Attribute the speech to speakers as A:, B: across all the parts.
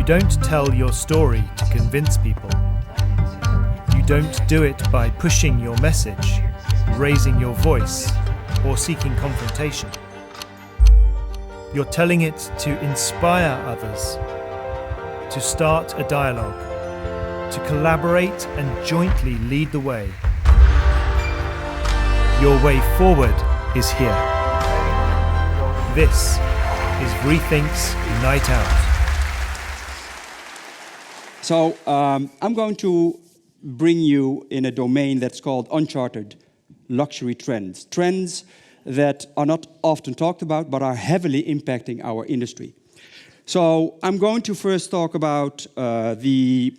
A: don't tell your story to convince people. You don't do it by pushing your message, raising your voice, or seeking confrontation. You're telling it to inspire others, to start a dialogue, to collaborate and jointly lead the way. Your way forward is here. This is Rethink's Night Out.
B: So I'm going to bring you in a domain that's called Uncharted, luxury trends. Trends that are not often talked about, but are heavily impacting our industry. So I'm going to first talk about the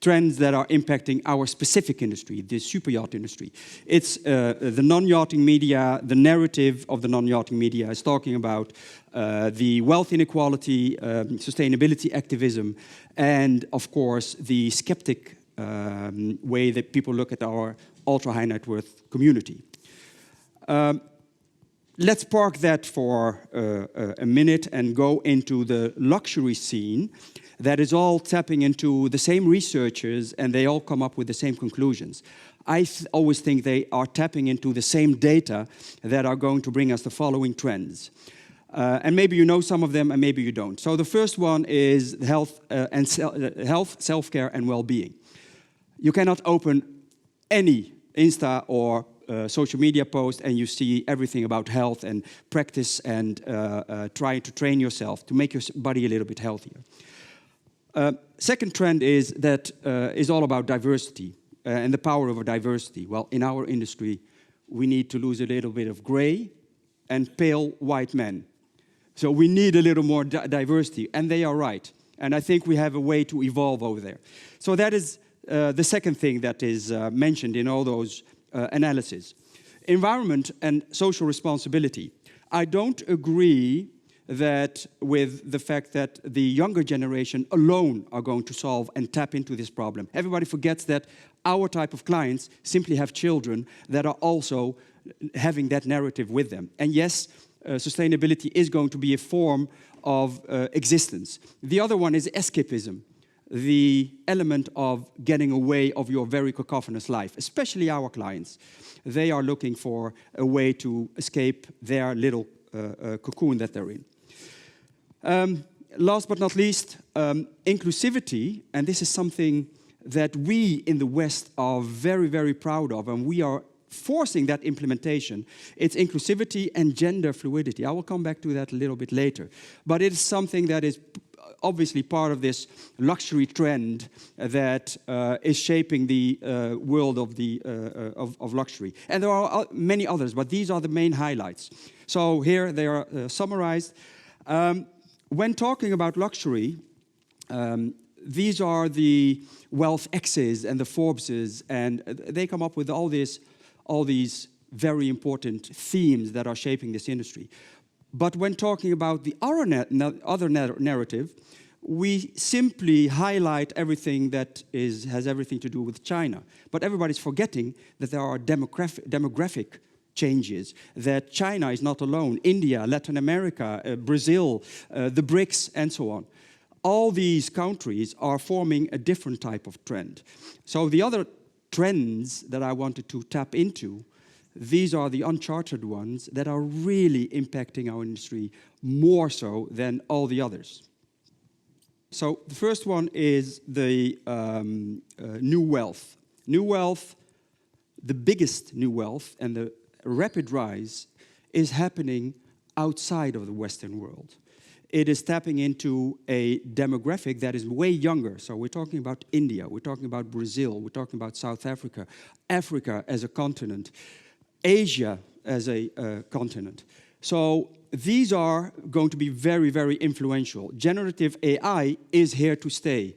B: trends that are impacting our specific industry, the superyacht industry. It's the non-yachting media, the narrative of the non-yachting media is talking about the wealth inequality, sustainability activism, and of course the skeptic way that people look at our ultra-high net worth community. Let's park that for a minute and go into the luxury scene that is all tapping into the same researchers, and they all come up with the same conclusions. I always think they are tapping into the same data that are going to bring us the following trends. And maybe you know some of them, and maybe you don't. So the first one is health, self-care, and well-being. You cannot open any Insta or social media post and you see everything about health and practice and trying to train yourself to make your body a little bit healthier. Second trend is that is all about diversity and the power of diversity. Well, in our industry, we need to lose a little bit of gray and pale white men. So we need a little more diversity, and they are right. And I think we have a way to evolve over there. So that is the second thing that is mentioned in all those analysis. Environment and social responsibility. I don't agree that with the fact that the younger generation alone are going to solve and tap into this problem. Everybody forgets that our type of clients simply have children that are also having that narrative with them. And yes, sustainability is going to be a form of existence. The other one is escapism, the element of getting away of your very cacophonous life, especially our clients. They are looking for a way to escape their little cocoon that they're in. Last but not least, inclusivity, and this is something that we in the West are very, very proud of, and we are forcing that implementation. It's inclusivity and gender fluidity. I will come back to that a little bit later. But it is something that is obviously part of this luxury trend that is shaping the world of luxury. And there are many others, but these are the main highlights. So here they are summarized. When talking about luxury, these are the Wealth X's and the Forbeses, and they come up with all these very important themes that are shaping this industry. But when talking about the other narrative, we simply highlight everything that has everything to do with China. But everybody's forgetting that there are demographic changes, that China is not alone, India, Latin America, Brazil, the BRICS, and so on. All these countries are forming a different type of trend. So the other trends that I wanted to tap into, these are the uncharted ones that are really impacting our industry more so than all the others. So the first one is the new wealth. New wealth, the biggest new wealth and the rapid rise is happening outside of the Western world. It is tapping into a demographic that is way younger. So we're talking about India, we're talking about Brazil, we're talking about South Africa, Africa as a continent, Asia as a continent. So these are going to be very, very influential. Generative AI is here to stay.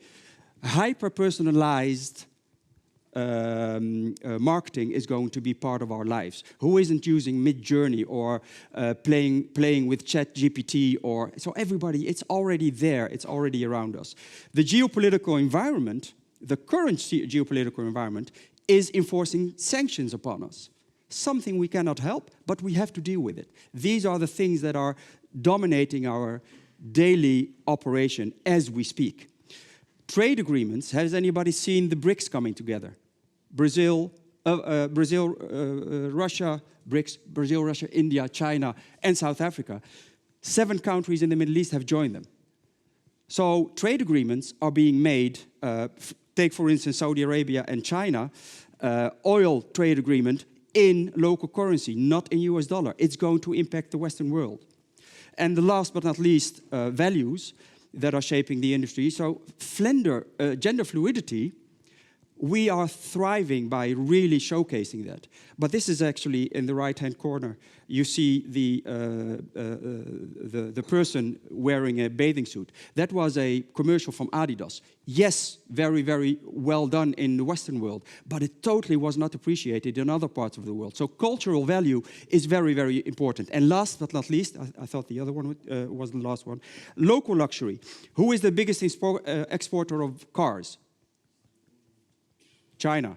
B: Hyper-personalized marketing is going to be part of our lives. Who isn't using Mid-Journey or playing with ChatGPT? So everybody, it's already there. It's already around us. The geopolitical environment, the current geopolitical environment, is enforcing sanctions upon us. Something we cannot help, but we have to deal with it. These are the things that are dominating our daily operation as we speak. Trade agreements, has anybody seen the BRICS coming together? Russia, BRICS, Brazil, Russia, India, China, and South Africa. 7 countries in the Middle East have joined them. So trade agreements are being made, take for instance Saudi Arabia and China, oil trade agreement in local currency, not in US dollar. It's going to impact the Western world. And the last but not least, values that are shaping the industry. So gender fluidity, we are thriving by really showcasing that. But this is actually in the right-hand corner. You see the person wearing a bathing suit. That was a commercial from Adidas. Yes, very, very well done in the Western world, but it totally was not appreciated in other parts of the world. So cultural value is very, very important. And last but not least, I thought the other one was the last one, local luxury. Who is the biggest exporter of cars? China.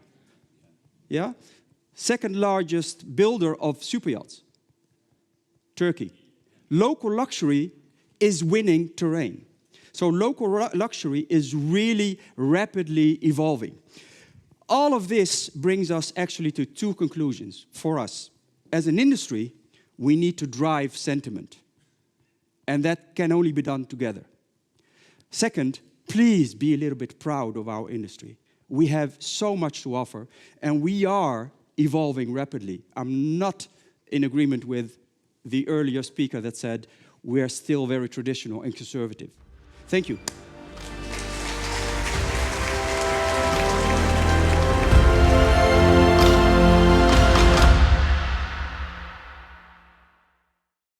B: Yeah? Second largest builder of super yachts. Turkey. Local luxury is winning terrain. So local luxury is really rapidly evolving. All of this brings us actually to 2 conclusions for us. As an industry, we need to drive sentiment. And that can only be done together. Second, please be a little bit proud of our industry. We have so much to offer, and we are evolving rapidly. I'm not in agreement with the earlier speaker that said we're still very traditional and conservative. Thank you.